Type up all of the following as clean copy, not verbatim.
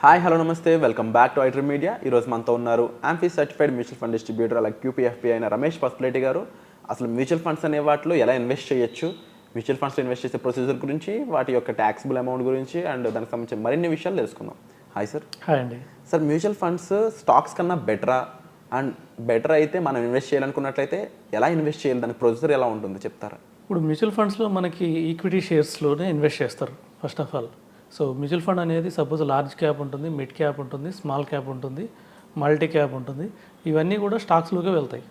Hi hello నమస్తే welcome back to ఐట్రీ media. ఈరోజు మనతో ఉన్నారు amphi certified mutual fund distributor అలాగే QPFP అయిన రమేష్ పసుపులేటి గారు. అసలు మ్యూచువల్ ఫండ్స్ అనే వాటిలో ఎలా ఇన్వెస్ట్ చేయొచ్చు, మ్యూచువల్ ఫండ్స్లో ఇన్వెస్ట్ చేసే ప్రొసీజర్ గురించి, వాటి యొక్క ట్యాక్సిబుల్ అమౌంట్ గురించి అండ్ దానికి సంబంధించిన మరిన్ని విషయాలు తెలుసుకుందాం. Hi sir. హాయ్ అండి. సార్, మ్యూచువల్ ఫండ్స్ స్టాక్స్ కన్నా బెటరా? అండ్ బెటర్ అయితే మనం ఇన్వెస్ట్ చేయాలనుకున్నట్లయితే ఎలా ఇన్వెస్ట్ చేయాలి, దాని ప్రొసీజర్ ఎలా ఉంటుంది చెప్తారా? ఇప్పుడు మ్యూచువల్ ఫండ్స్లో మనకి ఈక్విటీ షేర్స్లోనే ఇన్వెస్ట్ చేస్తారు first of all. So mutual fund అనేది సపోజ్ లార్జ్ క్యాప్ ఉంటుంది, మిడ్ క్యాప్ ఉంటుంది, స్మాల్ క్యాప్ ఉంటుంది, మల్టీ క్యాప్ ఉంటుంది. ఇవన్నీ కూడా స్టాక్స్లోకే వెళ్తాయి.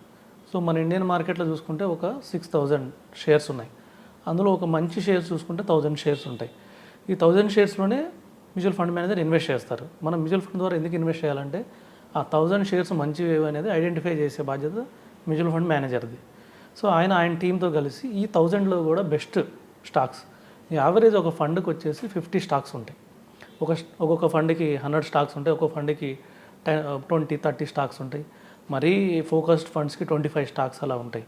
సో మన ఇండియన్ మార్కెట్లో చూసుకుంటే ఒక 6,000 షేర్స్ ఉన్నాయి. అందులో ఒక మంచి షేర్స్ చూసుకుంటే 1,000 షేర్స్ ఉంటాయి. ఈ 1,000 షేర్స్లోనే మ్యూచువల్ ఫండ్ మేనేజర్ ఇన్వెస్ట్ చేస్తారు. మనం మ్యూచువల్ ఫండ్ ద్వారా ఎందుకు ఇన్వెస్ట్ చేయాలంటే ఆ 1,000 షేర్స్ మంచివి అనేది ఐడెంటిఫై చేసే బాధ్యత మ్యూచువల్ ఫండ్ మేనేజర్ది. సో ఆయన టీంతో కలిసి ఈ 1,000లో కూడా బెస్ట్ స్టాక్స్, యావరేజ్ ఒక ఫండ్కి వచ్చేసి 50 స్టాక్స్ ఉంటాయి. ఒక్కొక్క ఫండ్కి 100 స్టాక్స్ ఉంటాయి, ఒక్కొక్క ఫండ్కి 20-30 స్టాక్స్ ఉంటాయి. మరీ ఫోకస్డ్ ఫండ్స్కి 25 స్టాక్స్ అలా ఉంటాయి.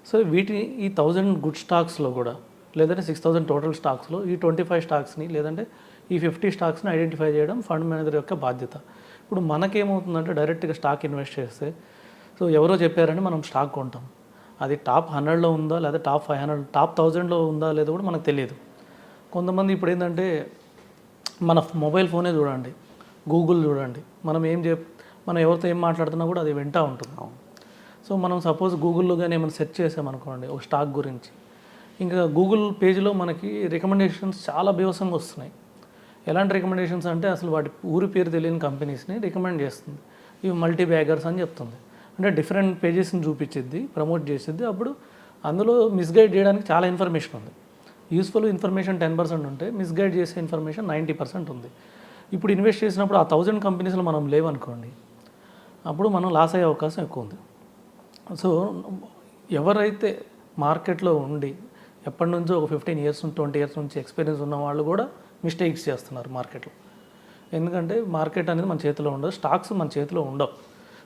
సో ఈ 1,000 గుడ్ స్టాక్స్లో కూడా, లేదంటే 6,000 టోటల్ స్టాక్స్లో ఈ 25 స్టాక్స్ని లేదంటే ఈ 50 స్టాక్స్ని ఐడెంటిఫై చేయడం ఫండ్ మేనేజర్ యొక్క బాధ్యత. ఇప్పుడు మనకేమవుతుందంటే డైరెక్ట్గా స్టాక్ ఇన్వెస్ట్ చేస్తే, సో ఎవరో చెప్పారని మనం స్టాక్ కొంటాం. అది టాప్ 100లో ఉందా లేదా టాప్ 500, టాప్ 1000లో ఉందా లేదో కూడా మనకు తెలియదు. కొంతమంది ఇప్పుడు ఏంటంటే మన మొబైల్ ఫోనే చూడండి, గూగుల్ చూడండి, మనం ఎవరితో ఏం మాట్లాడుతున్నా కూడా అది వింటూ ఉంటుంది. సో మనం సపోజ్ గూగుల్లో కానీ ఏమైనా సెర్చ్ చేసామనుకోండి ఒక స్టాక్ గురించి, ఇంకా గూగుల్ పేజ్లో మనకి రికమెండేషన్స్ చాలా బీభత్సంగా వస్తున్నాయి. ఎలాంటి రికమెండేషన్స్ అంటే అసలు వాటి ఊరి పేరు తెలియని కంపెనీస్ని రికమెండ్ చేస్తుంది. ఇవి మల్టీ బ్యాగర్స్ అని చెప్తుంది. అంటే డిఫరెంట్ పేజెస్ని చూపించిద్ది, ప్రమోట్ చేసిద్ది. అప్పుడు అందులో మిస్గైడ్ చేయడానికి చాలా ఇన్ఫర్మేషన్ ఉంది. యూస్ఫుల్ ఇన్ఫర్మేషన్ 10% ఉంటే మిస్గైడ్ చేసే ఇన్ఫర్మేషన్ 90% ఉంది. ఇప్పుడు ఇన్వెస్ట్ చేసినప్పుడు ఆ 1,000 కంపెనీస్లో మనం లేవనుకోండి, అప్పుడు మనం లాస్ అయ్యే అవకాశం ఎక్కువ ఉంది. సో ఎవరైతే మార్కెట్లో ఉండి ఎప్పటి నుంచో ఒక 15 ఇయర్స్ 20 ఇయర్స్ నుంచి ఎక్స్పీరియన్స్ ఉన్న వాళ్ళు కూడా మిస్టేక్స్ చేస్తున్నారు మార్కెట్లో. ఎందుకంటే మార్కెట్ అనేది మన చేతిలో ఉండదు, స్టాక్స్ మన చేతిలో ఉండవు.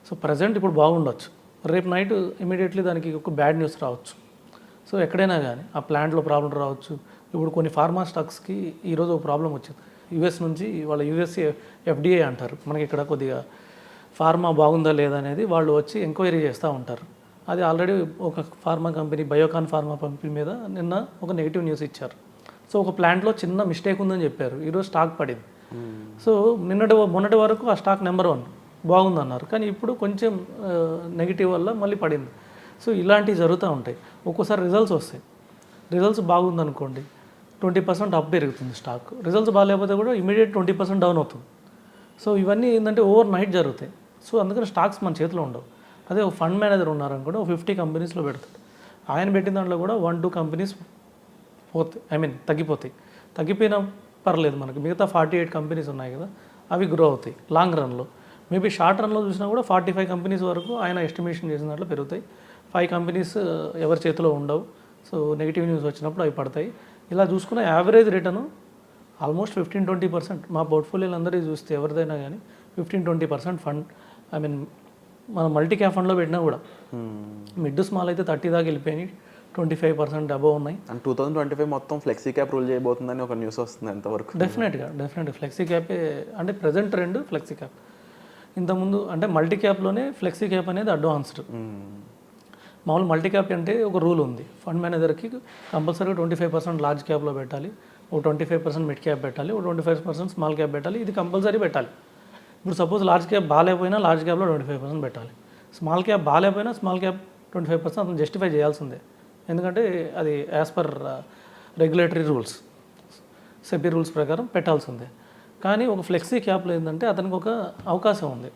సో ప్రజెంట్ ఇప్పుడు బాగుండొచ్చు, రేపు నైట్ ఇమీడియట్లీ దానికి ఒక బ్యాడ్ న్యూస్ రావచ్చు. సో ఎక్కడైనా కానీ ఆ ప్లాంట్లో ప్రాబ్లం రావచ్చు. ఇప్పుడు కొన్ని ఫార్మా స్టాక్స్కి ఈరోజు ఒక ప్రాబ్లం వచ్చింది. యుఎస్ నుంచి వాళ్ళ యుఎస్ఏ FDA అంటారు, మనకి ఇక్కడ కొద్దిగా ఫార్మా బాగుందా లేదా అనేది వాళ్ళు వచ్చి ఎంక్వైరీ చేస్తూ ఉంటారు. అది ఆల్రెడీ ఒక pharma company, Biocon pharma company మీద నిన్న ఒక నెగిటివ్ న్యూస్ ఇచ్చారు. సో ఒక ప్లాంట్లో చిన్న మిస్టేక్ ఉందని చెప్పారు, ఈరోజు స్టాక్ పడింది. సో మొన్నటి వరకు ఆ స్టాక్ నెంబర్ 1 బాగుందన్నారు, కానీ ఇప్పుడు కొంచెం నెగిటివ్ వల్ల మళ్ళీ పడింది. సో ఇలాంటివి జరుగుతూ ఉంటాయి. ఒక్కోసారి రిజల్ట్స్ వస్తాయి, రిజల్ట్స్ బాగుందనుకోండి 20% అప్ పెరుగుతుంది స్టాక్. రిజల్ట్స్ బాగాలేకపోతే కూడా ఇమీడియట్ 20% డౌన్ అవుతుంది. సో ఇవన్నీ ఏంటంటే ఓవర్ నైట్ జరుగుతాయి. సో అందుకని స్టాక్స్ మన చేతిలో ఉండవు. అదే ఒక ఫండ్ మేనేజర్ ఉన్నారనుకోండి, ఒక 50 కంపెనీస్లో పెడతాడు. ఆయన పెట్టిన దాంట్లో కూడా 1-2 కంపెనీస్ తగ్గిపోతాయి. తగ్గిపోయినా పర్లేదు, మనకి మిగతా 48 కంపెనీస్ ఉన్నాయి కదా, అవి గ్రో అవుతాయి లాంగ్ రన్లో. మేబీ షార్ట్ రన్లో చూసినా కూడా 45 కంపెనీస్ వరకు ఆయన ఎస్టిమేషన్ చేసిన దాంట్లో పెరుగుతాయి. 5 కంపెనీస్ ఎవరి చేతిలో ఉండవు. సో నెగిటివ్ న్యూస్ వచ్చినప్పుడు అవి పడతాయి. ఇలా చూసుకున్న యావరేజ్ రిటర్న్ ఆల్మోస్ట్ 15-20%. మా పోర్ట్ఫోలియోలు అందరికీ చూస్తే ఎవరిదైనా కానీ 15-20% ఫండ్, మనం మల్టీ క్యాప్ ఫండ్లో పెట్టినా కూడా మిడ్ స్మాల్ అయితే 30 దాకా వెళ్ళిపోయినాయి, 25% అబోవ్ ఉన్నాయి. అండ్ 2025 మొత్తం ఫ్లెక్సీ క్యాప్ రూల్ చేయబోతుందని ఒక న్యూస్ వస్తుంది. ఎంతవరకు? డెఫినెట్గా ఫ్లెక్సీ క్యాపే అంటే ప్రజెంట్ ట్రెండ్ ఫ్లెక్సీ క్యాప్. ఇంతకుముందు అంటే మల్టీ క్యాప్లోనే ఫ్లెక్సీ క్యాప్ అనేది అడ్వాన్స్డ్. మామూలు మల్టీ క్యాప్ అంటే ఒక రూల్ ఉంది, ఫండ్ మేనేజర్కి కంపల్సరీగా 25% లార్జ్ క్యాప్లో పెట్టాలి, ఒక 25% మిడ్ క్యాప్ పెట్టాలి, ఒక 25% స్మాల్ క్యాప్ పెట్టాలి. ఇది కంపల్సరీ పెట్టాలి. ఇప్పుడు సపోజ్ లార్జ్ క్యాప్ బాగాలేకపోయినా లార్జ్ క్యాప్లో 25% పెట్టాలి, స్మాల్ క్యాప్ బాగాలేకపోయినా స్మాల్ క్యాప్ 25% అతను జస్టిఫై చేయాల్సిందే. ఎందుకంటే అది as per regulatory rules, SEBI rules ప్రకారం పెట్టాల్సిందే. కానీ ఒక ఫ్లెక్సీ క్యాప్లో ఏంటంటే అతనికి ఒక అవకాశం ఉంది.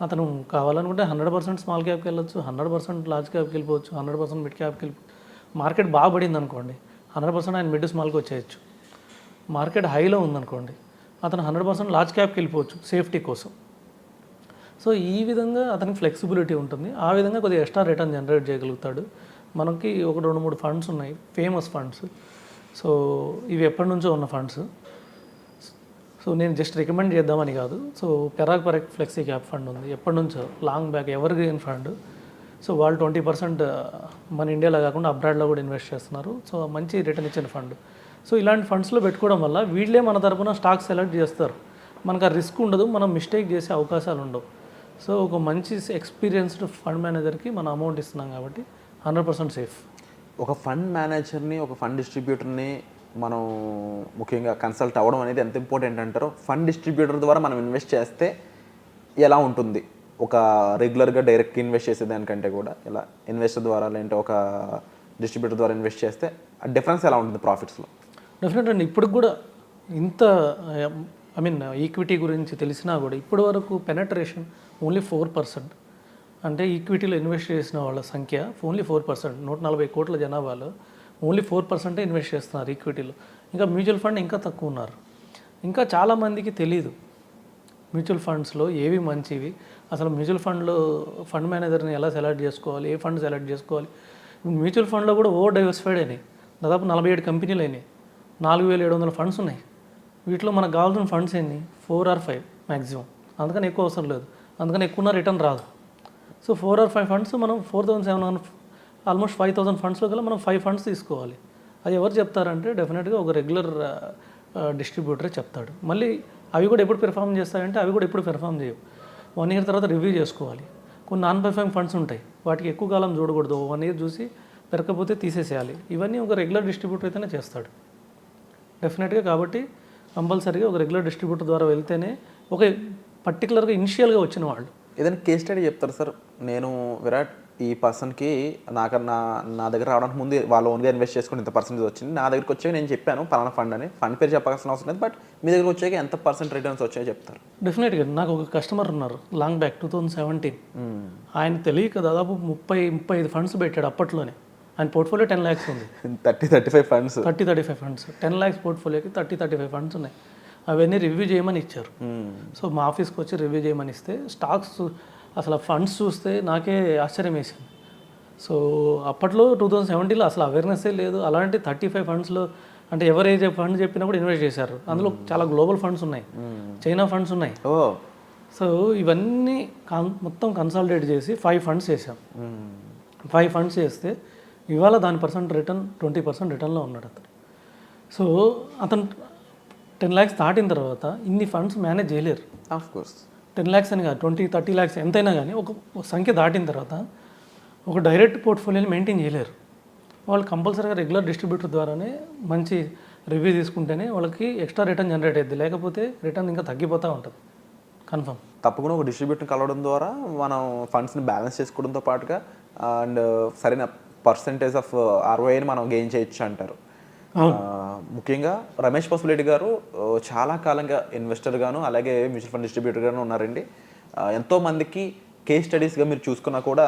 అతను కావాలనుకుంటే 100% స్మాల్ క్యాప్కి వెళ్ళొచ్చు, 100% లార్జ్ క్యాప్కి వెళ్ళిపోవచ్చు, 100% మిడ్ క్యాప్కి వెళ్ళిపోవచ్చు. మార్కెట్ బాగా పడింది అనుకోండి, 100% ఆయన మిడ్ స్మాల్కి వచ్చేయచ్చు. మార్కెట్ హైలో ఉందనుకోండి, అతను 100% లార్జ్ క్యాప్కి వెళ్ళిపోవచ్చు సేఫ్టీ కోసం. సో ఈ విధంగా అతనికి ఫ్లెక్సిబిలిటీ ఉంటుంది. ఆ విధంగా కొద్దిగా ఎక్స్ట్రా రిటర్న్ జనరేట్ చేయగలుగుతాడు. మనకి ఒక 2-3 ఫండ్స్ ఉన్నాయి, ఫేమస్ ఫండ్స్. సో ఇవి ఎప్పటి నుంచో ఉన్న ఫండ్స్. సో నేను జస్ట్ రికమెండ్ చేద్దామని కాదు. So Parag flexi cap fund ఉంది, ఎప్పటి నుంచో long back ever green fund. So వాళ్ళు 20% మన ఇండియాలో కాకుండా అబ్రాడ్లో కూడా ఇన్వెస్ట్ చేస్తున్నారు. సో మంచి రిటర్న్ ఇచ్చిన ఫండ్. సో ఇలాంటి ఫండ్స్లో పెట్టుకోవడం వల్ల వీళ్ళే మన తరపున స్టాక్ సెలెక్ట్ చేస్తారు. మనకు ఆ రిస్క్ ఉండదు, మనం మిస్టేక్ చేసే అవకాశాలు ఉండవు. సో ఒక మంచి ఎక్స్పీరియన్స్డ్ ఫండ్ మేనేజర్కి మనం అమౌంట్ ఇస్తున్నాం కాబట్టి 100% సేఫ్. ఒక ఫండ్ మేనేజర్ని, ఒక ఫండ్ డిస్ట్రిబ్యూటర్ని మనం ముఖ్యంగా కన్సల్ట్ అవ్వడం అనేది ఎంత ఇంపార్టెంట్ అంటారో, ఫండ్ డిస్ట్రిబ్యూటర్ ద్వారా మనం ఇన్వెస్ట్ చేస్తే ఎలా ఉంటుంది? ఒక రెగ్యులర్గా డైరెక్ట్ ఇన్వెస్ట్ చేసేదానికంటే కూడా ఇలా ఇన్వెస్టర్ ద్వారా లేదంటే ఒక డిస్ట్రిబ్యూటర్ ద్వారా ఇన్వెస్ట్ చేస్తే ఆ డిఫరెన్స్ ఎలా ఉంటుంది ప్రాఫిట్స్లో? డెఫినెట్ అండి. ఇప్పుడు కూడా ఇంత ఐ మీన్ ఈక్విటీ గురించి తెలిసినా కూడా ఇప్పటి వరకు పెనట్రేషన్ ఓన్లీ 4%. అంటే ఈక్విటీలో ఇన్వెస్ట్ చేసిన వాళ్ళ సంఖ్య ఓన్లీ 4%. 140 కోట్ల జనాభాలో ఓన్లీ 4% ఇన్వెస్ట్ చేస్తున్నారు ఈక్విటీలో. ఇంకా మ్యూచువల్ ఫండ్ ఇంకా తక్కువ ఉన్నారు. ఇంకా చాలామందికి తెలీదు మ్యూచువల్ ఫండ్స్లో ఏవి మంచివి, అసలు మ్యూచువల్ ఫండ్లో ఫండ్ మేనేజర్ని ఎలా సెలెక్ట్ చేసుకోవాలి, ఏ ఫండ్ సెలెక్ట్ చేసుకోవాలి. మ్యూచువల్ ఫండ్లో కూడా ఓవర్ డైవర్సిఫైడ్ అయినాయి. దాదాపు 47 కంపెనీలు అయినాయి, 4700 ఫండ్స్ ఉన్నాయి. వీటిలో మనకు కావాల్సిన ఫండ్స్ ఎన్ని? 4 or 5 మ్యాక్సిమం. అందుకని ఎక్కువ అవసరం లేదు, అందుకని ఎక్కువ రిటర్న్ రాదు. సో 4 or 5 ఫండ్స్ మనం 4700 ఆల్మోస్ట్ 5000 ఫండ్స్లో కల్లా మనం 5 ఫండ్స్ తీసుకోవాలి. అది ఎవరు చెప్తారంటే డెఫినెట్గా ఒక రెగ్యులర్ డిస్ట్రిబ్యూటరే చెప్తాడు. మళ్ళీ అవి కూడా ఎప్పుడు పెర్ఫామ్ చేస్తాయంటే అవి కూడా ఎప్పుడు పెర్ఫామ్ చేయవు. 1 year తర్వాత రివ్యూ చేసుకోవాలి. కొన్ని నాన్ పెర్ఫార్మింగ్ ఫండ్స్ ఉంటాయి, వాటికి ఎక్కువ కాలం చూడకూడదు, 1 year చూసి పెరగకపోతే తీసేసేయాలి. ఇవన్నీ ఒక రెగ్యులర్ డిస్ట్రిబ్యూటర్ అయితేనే చేస్తాడు డెఫినెట్గా. కాబట్టి కంపల్సరీగా ఒక రెగ్యులర్ డిస్ట్రిబ్యూటర్ ద్వారా వెళ్తేనే ఒక పర్టికులర్గా ఇనిషియల్గా వచ్చిన వాళ్ళు. ఏదైనా కేస్ స్టడీ చెప్తారు సార్? నేను విరాట్ ఈ పర్సన్కి నా దగ్గర రావడానికి ముందు వాళ్ళు ఓన్గా ఇన్వెస్ట్ చేసుకుని ఇంత పర్సెంటేజ్ వచ్చింది, నా దగ్గరికి వచ్చాక నేను చెప్పాను పలానా ఫండ్ అని, ఫండ్ పేరు చెప్పాల్సిన అవసరం లేదు, బట్ మీ దగ్గరికి వచ్చాక ఎంత % రిటర్న్స్ వచ్చాయో చెప్తారు. డెఫినెట్గా నాకు ఒక కస్టమర్ ఉన్నారు లాంగ్ బ్యాక్ 2017. ఆయన తెలియక దాదాపు 30-35 ఫండ్స్ పెట్టాడు అప్పట్లోనే. ఆయన పోర్ట్ఫోలియో 10 lakhs ఉంది. 30-35 ఫండ్స్ 30-35 ఫండ్స్ 10 lakhs పోర్ట్ఫోలియోకి 30-35 ఫండ్స్ ఉన్నాయి. అవన్నీ రివ్యూ చేయమని ఇచ్చారు. సో మా ఆఫీస్కి వచ్చి రివ్యూ చేయమని ఇస్తే స్టాక్స్ అసలు ఫండ్స్ చూస్తే నాకే ఆశ్చర్యం వేసింది. సో అప్పట్లో 2017లో అసలు అవేర్నెస్సే లేదు. అలాంటి 35 ఫండ్స్లో అంటే ఎవరైతే ఫండ్ చెప్పినా కూడా ఇన్వెస్ట్ చేశారు. అందులో చాలా గ్లోబల్ ఫండ్స్ ఉన్నాయి, చైనా ఫండ్స్ ఉన్నాయి. సో ఇవన్నీ మొత్తం కన్సాలిడేట్ చేసి 5 ఫండ్స్ చేశాం. 5 ఫండ్స్ చేస్తే ఇవాళ దాని రిటర్న్ 20% రిటర్న్లో ఉన్నాడు అతను. సో అతను 10 lakhs దాటిన తర్వాత ఇన్ని ఫండ్స్ మేనేజ్ చేయలేరు. ఆఫ్ కోర్స్ 10 lakhs అని కాదు, 20-30 lakhs ఎంతైనా కానీ ఒక సంఖ్య దాటిన తర్వాత ఒక డైరెక్ట్ పోర్ట్ఫోలియోని మెయింటైన్ చేయలేరు. వాళ్ళు కంపల్సరీగా రెగ్యులర్ డిస్ట్రిబ్యూటర్ ద్వారానే మంచి రివ్యూ తీసుకుంటేనే వాళ్ళకి ఎక్స్ట్రా రిటర్న్ జనరేట్ అయ్యింది. లేకపోతే రిటర్న్ ఇంకా తగ్గిపోతూ ఉంటుంది కన్ఫర్మ్. తప్పకుండా ఒక డిస్ట్రిబ్యూటర్ని కలవడం ద్వారా మనం ఫండ్స్ని బ్యాలెన్స్ చేసుకోవడంతో పాటుగా అండ్ సరైన పర్సంటేజ్ ఆఫ్ ROIని మనం గెయిన్ చేయొచ్చు అంటారు. ముఖ్యంగా రమేష్ పసుపులేటి గారు చాలా కాలంగా ఇన్వెస్టర్గాను అలాగే మ్యూచువల్ ఫండ్ డిస్ట్రిబ్యూటర్గాను ఉన్నారండి. ఎంతోమందికి కేస్ స్టడీస్గా మీరు చూసుకున్నా కూడా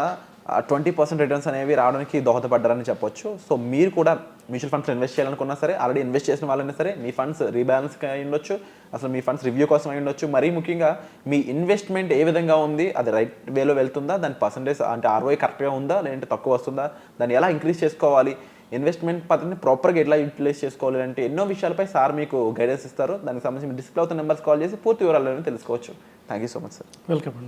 20% రిటర్న్స్ అనేవి రావడానికి దోహదపడ్డారని చెప్పొచ్చు. సో మీరు కూడా మ్యూచువల్ ఫండ్స్లో ఇన్వెస్ట్ చేయాలనుకున్నా సరే, ఆల్రెడీ ఇన్వెస్ట్ చేసిన వాళ్ళైనా సరే, మీ ఫండ్స్ రీబ్యాలెన్స్ అయి ఉండొచ్చు, అసలు మీ ఫండ్స్ రివ్యూ కోసం అయి ఉండొచ్చు, మరీ ముఖ్యంగా మీ ఇన్వెస్ట్మెంట్ ఏ విధంగా ఉంది, అది రైట్ వేలో వెళ్తుందా, దాని పర్సంటేజ్ అంటే ROI కరెక్ట్గా ఉందా లేదంటే తక్కువ వస్తుందా, దాన్ని ఎలా ఇంక్రీజ్ చేసుకోవాలి, ఇన్వెస్ట్మెంట్ పద్ధతిని ప్రాపర్గా ఎట్లా యూటిలైజ్ చేసుకోవాలి అంటే ఎన్నో విషయాలపై సార్ మీకు గైడెన్స్ ఇస్తారు. దానికి సంబంధించి డిస్ప్లే అవుతున్న నెంబర్స్ కాల్ చేసి పూర్తి వివరాలను తెలుసుకోవచ్చు. Thank you so much sir. Welcome అండి.